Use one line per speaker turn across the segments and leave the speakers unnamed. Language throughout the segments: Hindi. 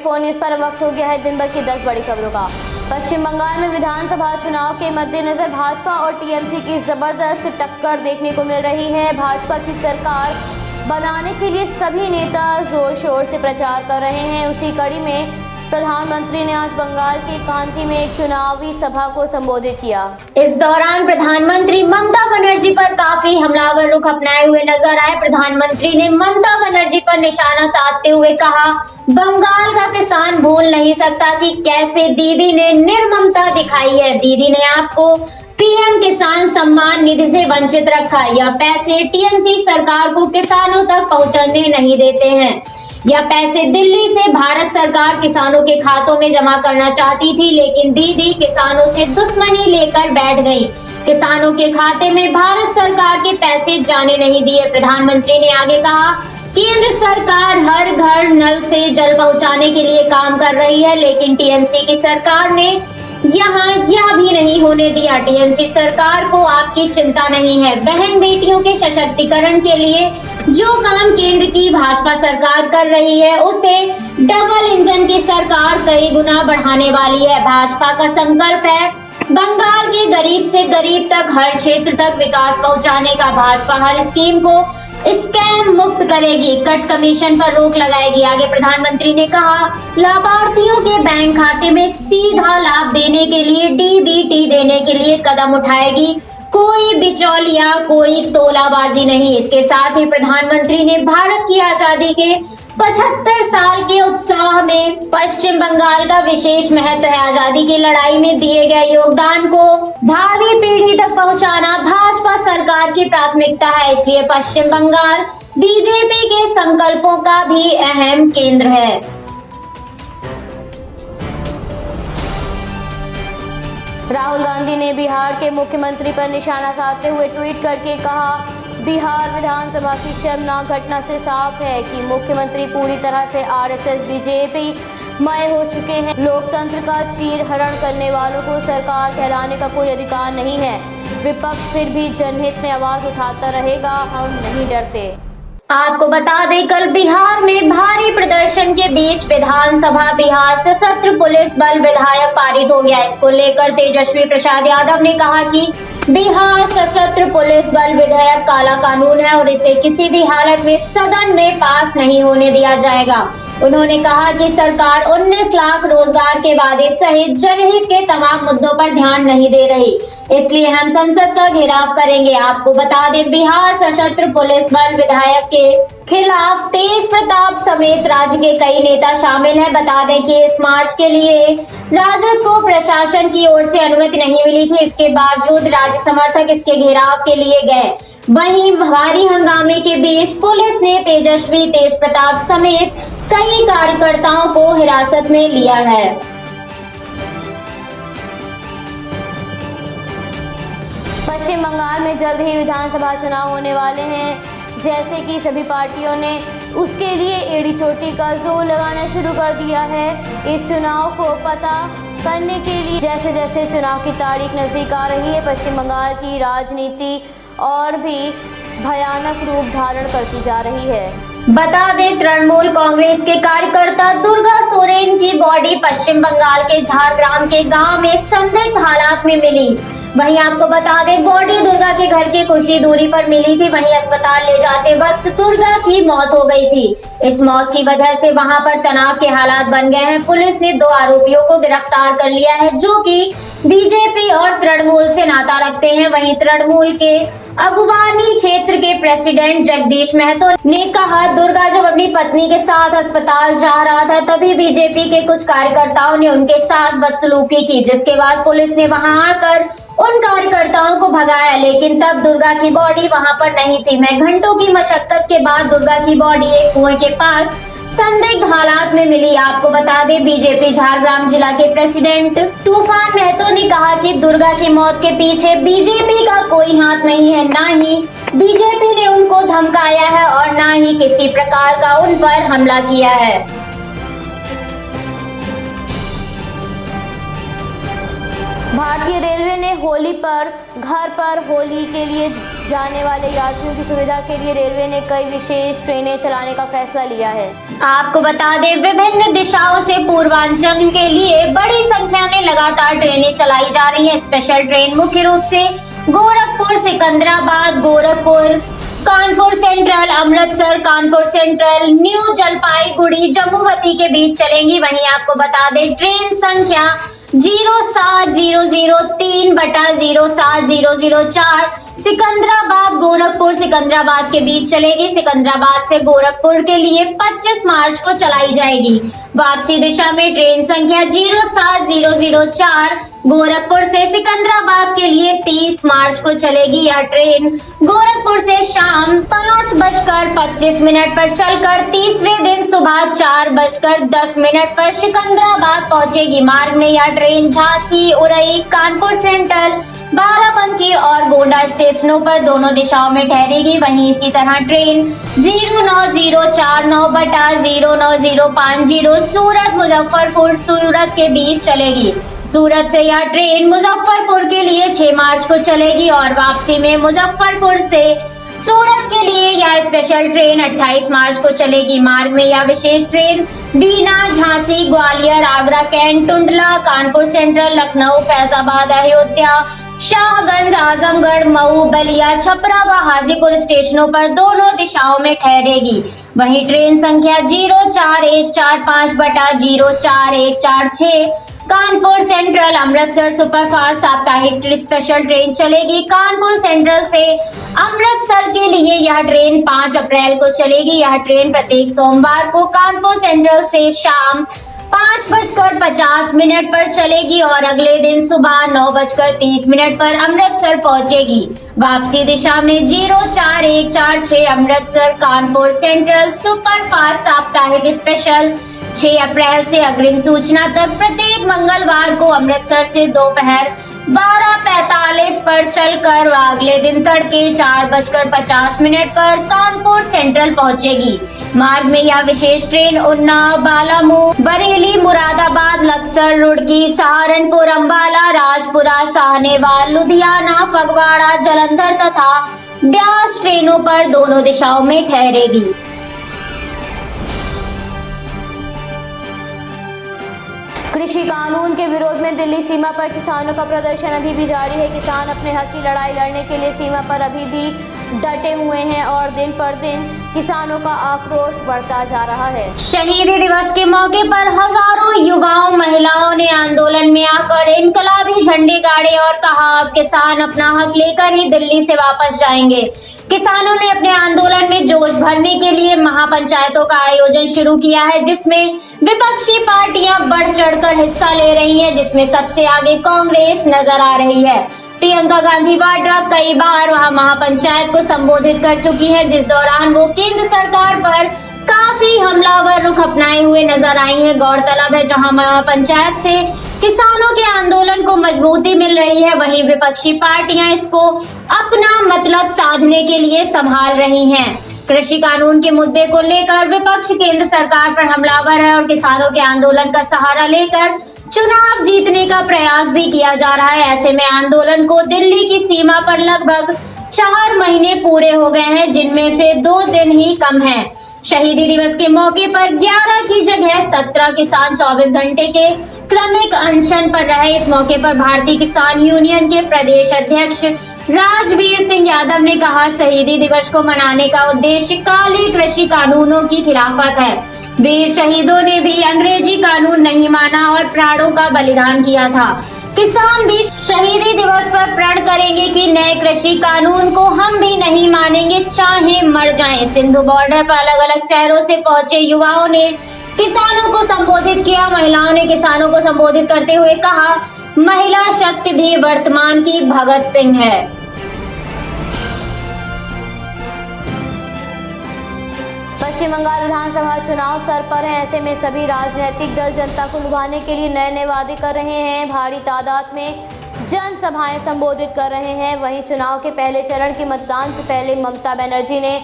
24 न्यूज पर वक्त हो गया है दिन भर की 10 बड़ी खबरों का। पश्चिम बंगाल में विधानसभा चुनाव के मद्देनजर भाजपा और टीएमसी की जबरदस्त टक्कर देखने को मिल रही है। भाजपा की सरकार बनाने के लिए सभी नेता जोर शोर से प्रचार कर रहे हैं। उसी कड़ी में प्रधानमंत्री ने आज बंगाल के कांठी में एक चुनावी सभा को संबोधित किया।
इस दौरान प्रधानमंत्री ममता बनर्जी पर काफी हमलावर रुख अपनाए हुए नजर आए। प्रधानमंत्री ने ममता बनर्जी पर निशाना साधते हुए कहा, बंगाल का किसान भूल नहीं सकता कि कैसे दीदी ने निर्ममता दिखाई है। दीदी ने आपको पीएम किसान सम्मान निधि से वंचित रखा। यह पैसे टीएमसी सरकार को किसानों तक पहुंचने नहीं देते हैं। यह पैसे दिल्ली से भारत सरकार किसानों के खातों में जमा करना चाहती थी, लेकिन दीदी किसानों से दुश्मनी लेकर बैठ गई। किसानों के खाते में भारत सरकार के पैसे जाने नहीं दिए। प्रधानमंत्री ने आगे कहा, केंद्र सरकार हर घर नल से जल पहुंचाने के लिए काम कर रही है, लेकिन टीएमसी की सरकार ने यहाँ यह भी नहीं होने दिया। टीएमसी सरकार को आपकी चिंता नहीं है। बहन बेटियों के सशक्तिकरण के लिए जो काम केंद्र की भाजपा सरकार कर रही है, उसे डबल इंजन की सरकार कई गुना बढ़ाने वाली है। भाजपा का संकल्प है बंगाल के गरीब से गरीब तक हर क्षेत्र तक विकास पहुंचाने का। भाजपा हर स्कीम को स्कैम मुक्त करेगी, कट कमीशन पर रोक लगाएगी। आगे प्रधानमंत्री ने कहा, लाभार्थियों के बैंक खाते में सीधा लाभ देने के लिए डीबीटी देने के लिए कदम उठाएगी। कोई बिचौलिया, कोई तोलाबाजी नहीं। इसके साथ ही प्रधानमंत्री ने भारत की आजादी के 75 साल के उत्साह में पश्चिम बंगाल का विशेष महत्व है। आजादी की लड़ाई में दिए गए योगदान को भावी पीढ़ी तक पहुंचाना भाजपा सरकार की प्राथमिकता है, इसलिए पश्चिम बंगाल बीजेपी के संकल्पों का भी अहम केंद्र है।
राहुल गांधी ने बिहार के मुख्यमंत्री पर निशाना साधते हुए ट्वीट करके कहा, बिहार विधानसभा की शर्मनाक घटना से साफ है कि मुख्यमंत्री पूरी तरह से आरएसएस बीजेपी मय हो चुके हैं। लोकतंत्र का चीरहरण करने वालों को सरकार कहलाने का कोई अधिकार नहीं है। विपक्ष फिर भी जनहित में आवाज उठाता रहेगा, हम नहीं डरते।
आपको बता दें, कल बिहार में भारी प्रदर्शन के बीच विधानसभा बिहार सशस्त्र पुलिस बल विधेयक पारित हो गया। इसको लेकर तेजस्वी प्रसाद यादव ने कहा कि बिहार सशस्त्र पुलिस बल विधेयक काला कानून है और इसे किसी भी हालत में सदन में पास नहीं होने दिया जाएगा। उन्होंने कहा कि सरकार 19 लाख रोजगार के वादे सहित जनहित के तमाम मुद्दों पर ध्यान नहीं दे रही, इसलिए हम संसद का घेराव करेंगे। आपको बता दें, बिहार सशस्त्र पुलिस बल विधेयक के खिलाफ तेज प्रताप समेत राज्य के कई नेता शामिल हैं। बता दें कि इस मार्च के लिए राजद को प्रशासन की ओर से अनुमति नहीं मिली थी। इसके बावजूद राज्य समर्थक इसके घेराव के लिए गए। वहीं भारी हंगामे के बीच पुलिस ने तेजस्वी, तेज प्रताप समेत कई कार्यकर्ताओं को हिरासत में लिया है।
पश्चिम बंगाल में जल्द ही विधानसभा चुनाव होने वाले हैं। जैसे कि सभी पार्टियों ने उसके लिए एड़ी चोटी का जोर लगाना शुरू कर दिया है। इस चुनाव को पता करने के लिए जैसे जैसे चुनाव की तारीख नजदीक आ रही है, पश्चिम बंगाल की राजनीति और भी भयानक रूप धारण करती जा रही है।
बता दें, तृणमूल कांग्रेस के कार्यकर्ता दुर्गा सोरेन की बॉडी पश्चिम बंगाल के झारग्राम के गांव में संदिग्ध हालात में मिली। वहीं आपको बता दें, बॉडी दुर्गा के घर के कुछ ही दूरी पर मिली थी। वहीं अस्पताल ले जाते वक्त दुर्गा की मौत हो गई थी। इस मौत की वजह से वहां पर तनाव के हालात बन गए हैं। पुलिस ने 2 आरोपियों को गिरफ्तार कर लिया है, जो कि बीजेपी और तृणमूल से नाता रखते हैं। वहीं तृणमूल के अगुवानी क्षेत्र के प्रेसिडेंट जगदीश महतो ने कहा, दुर्गा जब अपनी पत्नी के साथ अस्पताल जा रहा था, तभी बीजेपी के कुछ कार्यकर्ताओं ने उनके साथ बदसलूकी की, जिसके बाद पुलिस ने वहां आकर उन कार्यकर्ताओं को भगाया, लेकिन तब दुर्गा की बॉडी वहां पर नहीं थी। मैं घंटों की मशक्कत के बाद दुर्गा की बॉडी एक कुएं के पास संदिग्ध हालात में मिली। आपको बता दें, बीजेपी झारग्राम जिला के प्रेसिडेंट तूफान महतो ने कहा कि दुर्गा की मौत के पीछे बीजेपी का कोई हाथ नहीं है। ना ही बीजेपी ने उनको धमकाया है और ना ही किसी प्रकार का उन पर हमला किया है।
भारतीय रेलवे ने होली पर घर पर होली के लिए जाने वाले यात्रियों की सुविधा के लिए रेलवे ने कई विशेष ट्रेनें चलाने का फैसला लिया है।
आपको बता दें, विभिन्न दिशाओं से पूर्वांचल के लिए बड़ी संख्या में लगातार ट्रेनें चलाई जा रही हैं। स्पेशल ट्रेन मुख्य रूप से Gorakhpur, Secunderabad, Gorakhpur, Kanpur Central, Amritsar, Kanpur Central, New Jalpaiguri, Jammu Tawi के बीच चलेंगी। वहीं आपको बता दें, ट्रेन संख्या 07003/07004 सिकंदराबाद गोरखपुर सिकंदराबाद के बीच चलेगी। सिकंदराबाद से गोरखपुर के लिए 25 मार्च को चलाई जाएगी। वापसी दिशा में ट्रेन संख्या 07004 गोरखपुर से सिकंदराबाद के लिए 30 मार्च को चलेगी। यह ट्रेन गोरखपुर से शाम 5:25 पर चलकर तीसरे दिन सुबह 4:10 पर सिकंदराबाद पहुंचेगी। मार्ग में यह ट्रेन झांसी, उरई, कानपुर सेंट्रल, बाराबंकी और गोंडा स्टेशनों पर दोनों दिशाओं में ठहरेगी। वहीं इसी तरह ट्रेन 09049/09050 सूरत मुजफ्फरपुर सूरत के बीच चलेगी। सूरत से यह ट्रेन मुजफ्फरपुर के लिए 6 मार्च को चलेगी और वापसी में मुजफ्फरपुर से सूरत के लिए यह स्पेशल ट्रेन 28 मार्च को चलेगी। मार्ग में यह विशेष ट्रेन बीना, झांसी, ग्वालियर, आगरा कैंट, टुंडला, कानपुर सेंट्रल, लखनऊ, फैजाबाद, अयोध्या, शाहगंज, आजमगढ़, मऊ, बलिया, छपरा व हाजीपुर स्टेशनों पर दोनों दिशाओं में ठहरेगी। वहीं ट्रेन संख्या 04145/04146 कानपुर सेंट्रल अमृतसर सुपरफास्ट साप्ताहिक स्पेशल ट्रेन चलेगी। कानपुर सेंट्रल से अमृतसर के लिए यह ट्रेन 5 अप्रैल को चलेगी। यह ट्रेन प्रत्येक सोमवार को कानपुर सेंट्रल से शाम 5:50 पर चलेगी और अगले दिन सुबह 9:30 पर अमृतसर पहुंचेगी। वापसी दिशा में 04146 अमृतसर कानपुर सेंट्रल सुपरफास्ट साप्ताहिक स्पेशल 6 अप्रैल से अग्रिम सूचना तक प्रत्येक मंगलवार को अमृतसर से दोपहर 12:45 पर चलकर व अगले दिन तड़के 4:50 पर कानपुर सेंट्रल पहुंचेगी। मार्ग में यह विशेष ट्रेन उन्नाव, बालामू, बरेली, मुरादाबाद, लक्सर, रुड़की, सहारनपुर, अंबाला, राजपुरा, साहनेवाल, लुधियाना, फगवाड़ा, जलंधर तथा ब्यास ट्रेनों पर दोनों दिशाओं में ठहरेगी।
कृषि कानून के विरोध में दिल्ली सीमा पर किसानों का प्रदर्शन अभी भी जारी है। किसान अपने हक की लड़ाई लड़ने के लिए सीमा पर अभी भी डटे हुए हैं और दिन पर दिन किसानों का आक्रोश बढ़ता जा रहा है।
शहीदी दिवस के मौके पर हजारों युवाओं, महिलाओं ने आंदोलन में आकर इनकलाबी झंडे गाड़े और कहा, अब किसान अपना हक लेकर ही दिल्ली से वापस जाएंगे। किसानों ने अपने आंदोलन में जोश भरने के लिए महापंचायतों का आयोजन शुरू किया है, जिसमें विपक्षी पार्टियां बढ़ चढ़कर हिस्सा ले रही हैं, जिसमें सबसे आगे कांग्रेस नजर आ रही है। प्रियंका गांधी वाड्रा कई बार वहां महापंचायत को संबोधित कर चुकी हैं, जिस दौरान वो केंद्र सरकार पर काफी हमलावर रुख अपनाए हुए नजर आई हैं। गौरतलब है, जहां महापंचायत से किसानों के आंदोलन को मजबूती मिल रही है, वहीं विपक्षी पार्टियां इसको अपना मतलब साधने के लिए संभाल रही हैं। कृषि कानून के मुद्दे को लेकर विपक्ष केंद्र सरकार पर हमलावर है और किसानों के आंदोलन का सहारा लेकर चुनाव जीतने का प्रयास भी किया जा रहा है। ऐसे में आंदोलन को दिल्ली की सीमा पर लगभग 4 महीने पूरे हो गए हैं, जिनमें से 2 दिन ही कम हैं। शहीदी दिवस के मौके पर 11 की जगह 17 किसान 24 घंटे के क्रमिक अनशन पर रहे। इस मौके पर भारतीय किसान यूनियन के प्रदेश अध्यक्ष राजवीर सिंह यादव ने कहा, शहीदी दिवस को मनाने का उद्देश्य काले कृषि कानूनों की खिलाफत है। वीर शहीदों ने भी अंग्रेजी कानून नहीं माना और प्राणों का बलिदान किया था। किसान भी शहीदी दिवस पर प्रण करेंगे कि नए कृषि कानून को हम भी नहीं मानेंगे, चाहे मर जाएं। सिंधु बॉर्डर पर अलग अलग शहरों से पहुंचे युवाओं ने किसानों को संबोधित किया। महिलाओं ने किसानों को संबोधित करते हुए कहा, महिला शक्ति भी वर्तमान की भगत सिंह है।
पश्चिम बंगाल विधानसभा चुनाव सर पर है। ऐसे में सभी राजनीतिक दल जनता को लुभाने के लिए नए नए वादे कर रहे हैं, भारी तादाद में जनसभाएं संबोधित कर रहे हैं। वहीं चुनाव के पहले चरण के मतदान से पहले ममता बनर्जी ने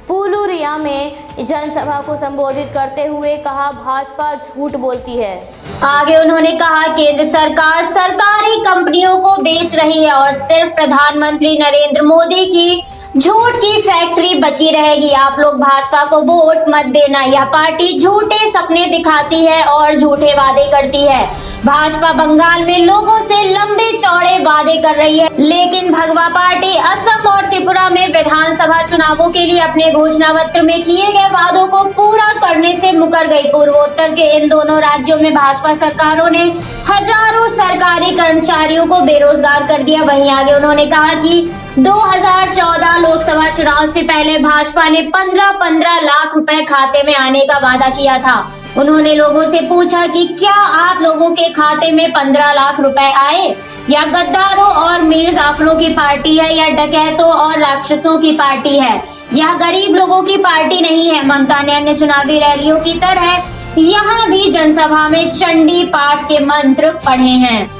पुलुरिया में जनसभा को संबोधित करते हुए कहा, भाजपा झूठ बोलती है।
आगे उन्होंने कहा, केंद्र सरकार सरकारी कंपनियों को बेच रही है और सिर्फ प्रधानमंत्री नरेंद्र मोदी की झूठ की फैक्ट्री बची रहेगी। आप लोग भाजपा को वोट मत देना। यह पार्टी झूठे सपने दिखाती है और झूठे वादे करती है। भाजपा बंगाल में लोगों से लंबे चौड़े वादे कर रही है, लेकिन भगवा पार्टी असम और त्रिपुरा में विधानसभा चुनावों के लिए अपने घोषणा पत्र में किए गए वादों को पूरा करने से मुकर गई। पूर्वोत्तर के इन दोनों राज्यों में भाजपा सरकारों ने हजारों सरकारी कर्मचारियों को बेरोजगार कर दिया। वहीं आगे उन्होंने कहा कि 2014 लोकसभा चुनाव से पहले भाजपा ने 15-15 लाख रुपए खाते में आने का वादा किया था। उन्होंने लोगों से पूछा कि क्या आप लोगों के खाते में 15 लाख रुपए आए? या गद्दारों और मीर जाफरों की पार्टी है, या डकैतों और राक्षसों की पार्टी है? यह गरीब लोगों की पार्टी नहीं है। ममता ने अन्य चुनावी रैलियों की तरह यहाँ भी जनसभा में चंडी पाठ के मंत्र पढ़े हैं।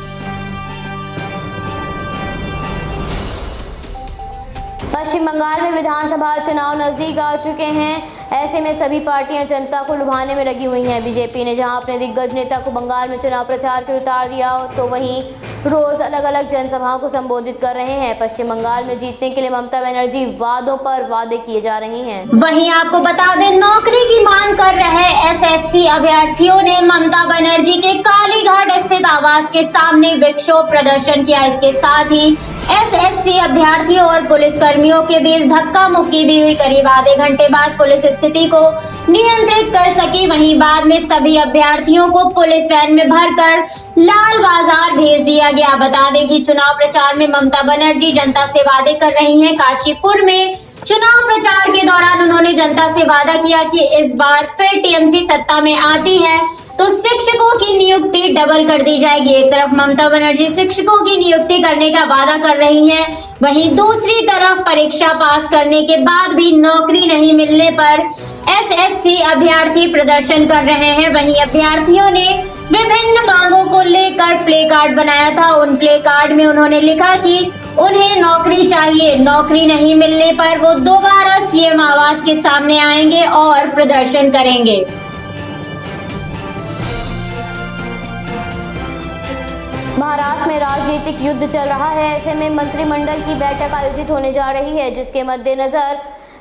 पश्चिम बंगाल में विधानसभा चुनाव नजदीक आ चुके हैं। ऐसे में सभी पार्टियां जनता को लुभाने में लगी हुई हैं। बीजेपी ने जहां अपने दिग्गज नेता को बंगाल में चुनाव प्रचार के उतार दिया, तो वहीं रोज अलग अलग जनसभाओं को संबोधित कर रहे हैं। पश्चिम बंगाल में जीतने के लिए ममता बनर्जी वादों पर वादे किए जा रही हैं।
वहीं आपको बता दें, नौकरी की मांग कर रहे एसएससी अभ्यर्थियों ने ममता बनर्जी के कालीघाट स्थित आवास के सामने विक्षोभ प्रदर्शन किया। इसके साथ ही एसएससी अभ्यर्थियों और पुलिस कर्मियों के बीच धक्का मुक्की भी हुई। करीब आधे घंटे बाद पुलिस स्थिति को नियंत्रित कर सकी। वहीं बाद में सभी अभ्यर्थियों को पुलिस वैन में भरकर लाल बाजार भेज दिया गया। बता दें कि चुनाव प्रचार में ममता बनर्जी जनता से वादे कर रही हैं। काशीपुर में चुनाव प्रचार के दौरान उन्होंने जनता से वादा किया कि इस बार फिर टीएमसी सत्ता में आती है तो शिक्षकों की नियुक्ति डबल कर दी जाएगी। एक तरफ ममता बनर्जी शिक्षकों की नियुक्ति करने का वादा कर रही हैं, वहीं दूसरी तरफ परीक्षा पास करने के बाद भी नौकरी नहीं मिलने पर एसएससी अभ्यर्थी प्रदर्शन कर रहे हैं। वहीं अभ्यर्थियों ने विभिन्न मांगों को लेकर प्ले कार्ड बनाया था। उन प्ले कार्ड में उन्होंने लिखा कि उन्हें नौकरी चाहिए, नौकरी नहीं मिलने पर वो दोबारा सीएम आवास के सामने आएंगे और प्रदर्शन करेंगे।
महाराष्ट्र में राजनीतिक युद्ध चल रहा है। ऐसे में मंत्रिमंडल की बैठक आयोजित होने जा रही है, जिसके मद्देनजर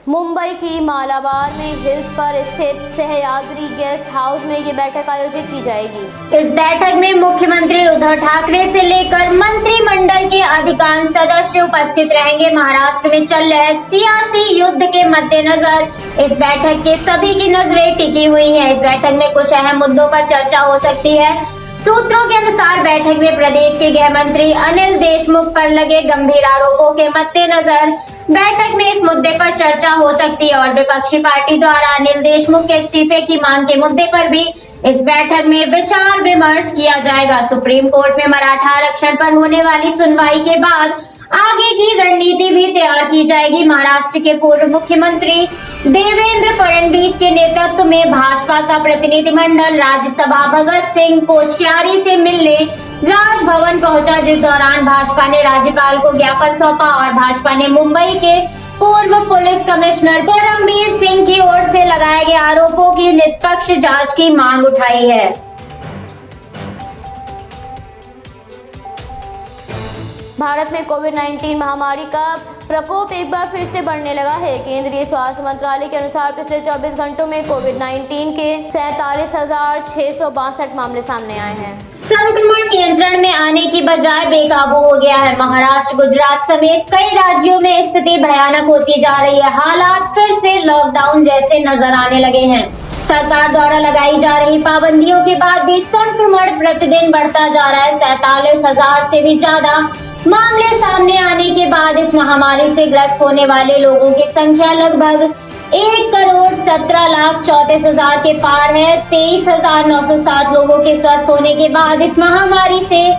मुंबई की मालाबार में हिल्स पर स्थित सह्याद्री गेस्ट हाउस में ये बैठक आयोजित की जाएगी।
इस बैठक में मुख्यमंत्री उद्धव ठाकरे से लेकर मंत्रिमंडल के अधिकांश सदस्य उपस्थित रहेंगे। महाराष्ट्र में चल रहे सियासी युद्ध के मद्देनजर इस बैठक के सभी की नजरें टिकी हुई है। इस बैठक में कुछ अहम मुद्दों पर चर्चा हो सकती है। सूत्रों के अनुसार बैठक में प्रदेश के गृह मंत्री अनिल देशमुख पर लगे गंभीर आरोपों के मद्देनजर बैठक में इस मुद्दे पर चर्चा हो सकती है और विपक्षी पार्टी द्वारा अनिल देशमुख के इस्तीफे की मांग के मुद्दे पर भी इस बैठक में विचार विमर्श किया जाएगा। सुप्रीम कोर्ट में मराठा आरक्षण पर होने वाली सुनवाई के बाद आगे की रणनीति भी तैयार की जाएगी। महाराष्ट्र के पूर्व मुख्यमंत्री देवेंद्र फडणवीस के नेतृत्व में भाजपा का प्रतिनिधिमंडल राज्यसभा भगत सिंह कोश्यारी से मिलने राजभवन पहुंचा, जिस दौरान भाजपा ने राज्यपाल को ज्ञापन सौंपा और भाजपा ने मुंबई के पूर्व पुलिस कमिश्नर परमबीर सिंह की ओर से लगाए गए आरोपों की निष्पक्ष जांच की मांग उठाई है।
भारत में कोविड-19 महामारी का प्रकोप एक बार फिर से बढ़ने लगा है। केंद्रीय स्वास्थ्य मंत्रालय के अनुसार पिछले 24 घंटों में कोविड-19 के 47,662 मामले सामने आए हैं।
संक्रमण नियंत्रण में आने की बजाय बेकाबू हो गया है। महाराष्ट्र, गुजरात समेत कई राज्यों में स्थिति भयानक होती जा रही है। हालात फिर से लॉकडाउन जैसे नजर आने लगे हैं। सरकार द्वारा लगाई जा रही पाबंदियों के बाद भी संक्रमण प्रतिदिन बढ़ता जा रहा है। 47,000 से भी ज्यादा मामले सामने आने के बाद इस महामारी से ग्रस्त होने वाले लोगों की संख्या लगभग 1,17,34,000 के पार है। 23,907 लोगों के स्वस्थ होने के बाद इस महामारी से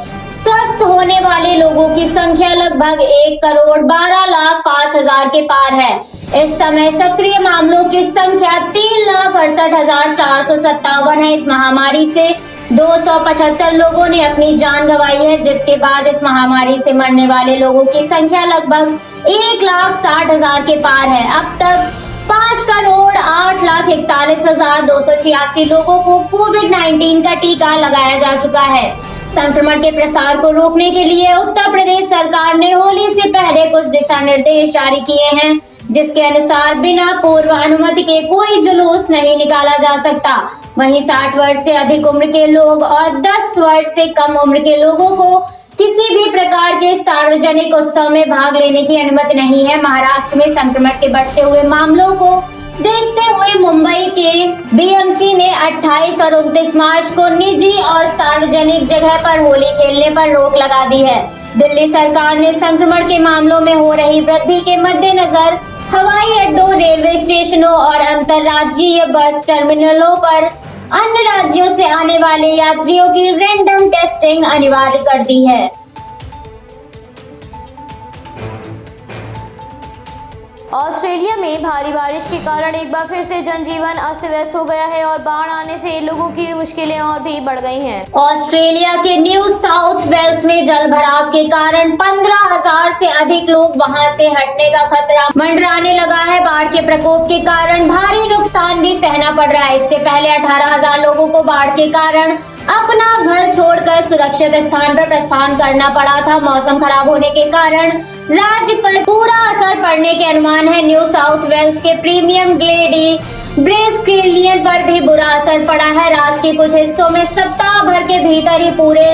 स्वस्थ होने वाले लोगों की संख्या लगभग 1,12,05,000 के पार है। इस समय सक्रिय मामलों की संख्या 3,68,457 है। इस महामारी से 275 लोगों ने अपनी जान गंवाई है, जिसके बाद इस महामारी से मरने वाले लोगों की संख्या लगभग 1,60,000 के पार है। अब तक 5 1,41,286 लोगों को कोविड-19 का टीका लगाया जा चुका है। संक्रमण के प्रसार को रोकने के लिए उत्तर प्रदेश सरकार ने होली से पहले कुछ दिशा निर्देश जारी किए हैं, जिसके अनुसार बिना पूर्व अनुमति के कोई जुलूस नहीं निकाला जा सकता। वहीं 60 वर्ष से अधिक उम्र के लोग और 10 वर्ष से कम उम्र के लोगों को किसी भी प्रकार के सार्वजनिक उत्सव में भाग लेने की अनुमति नहीं है। महाराष्ट्र में संक्रमण के बढ़ते हुए मामलों को देखते हुए मुंबई के बीएमसी ने 28 और 29 मार्च को निजी और सार्वजनिक जगह पर होली खेलने पर रोक लगा दी है। दिल्ली सरकार ने संक्रमण के मामलों में हो रही वृद्धि के मद्देनजर हवाई अड्डों, रेलवे स्टेशनों और अंतर्राज्यीय बस टर्मिनलों पर अन्य राज्यों से आने वाले यात्रियों की रैंडम टेस्टिंग अनिवार्य कर दी है।
ऑस्ट्रेलिया में भारी बारिश के कारण एक बार फिर से जनजीवन अस्त व्यस्त हो गया है और बाढ़ आने से लोगों की मुश्किलें और भी बढ़ गई हैं।
ऑस्ट्रेलिया के न्यू साउथ वेल्स में जल भराव के कारण 15,000 से अधिक लोग वहां से हटने का खतरा मंडराने लगा है। बाढ़ के प्रकोप के कारण भारी नुकसान भी सहना पड़ रहा है। इससे पहले 18,000 लोगों को बाढ़ के कारण अपना घर छोड़कर सुरक्षित स्थान पर प्रस्थान करना पड़ा था। मौसम खराब होने के कारण राज्य पर पूरा असर पड़ने के अनुमान है। न्यू साउथ वेल्स के प्रीमियम ग्लेडी ब्रेस्किलियन पर भी बुरा असर पड़ा है। राज्य के कुछ हिस्सों में सप्ताह भर के भीतर ही पूरे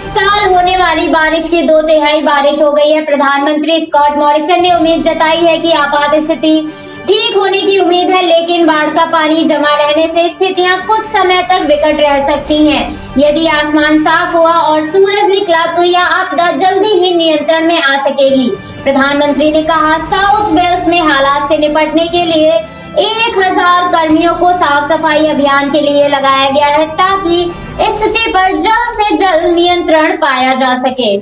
साल होने वाली बारिश की 2/3 बारिश हो गई है। प्रधानमंत्री स्कॉट मॉरिसन ने उम्मीद जताई है कि आपात स्थिति ठीक होने की उम्मीद है, लेकिन बाढ़ का पानी जमा रहने से स्थितियां कुछ समय तक विकट रह सकती हैं। यदि आसमान साफ हुआ और सूरज निकला तो यह आपदा जल्दी ही नियंत्रण में आ सकेगी। प्रधानमंत्री ने कहा, साउथ वेल्स में हालात से निपटने के लिए 1000 कर्मियों को साफ सफाई अभियान के लिए लगाया गया है, ताकि स्थिति पर जल्द से जल्द नियंत्रण पाया जा सके।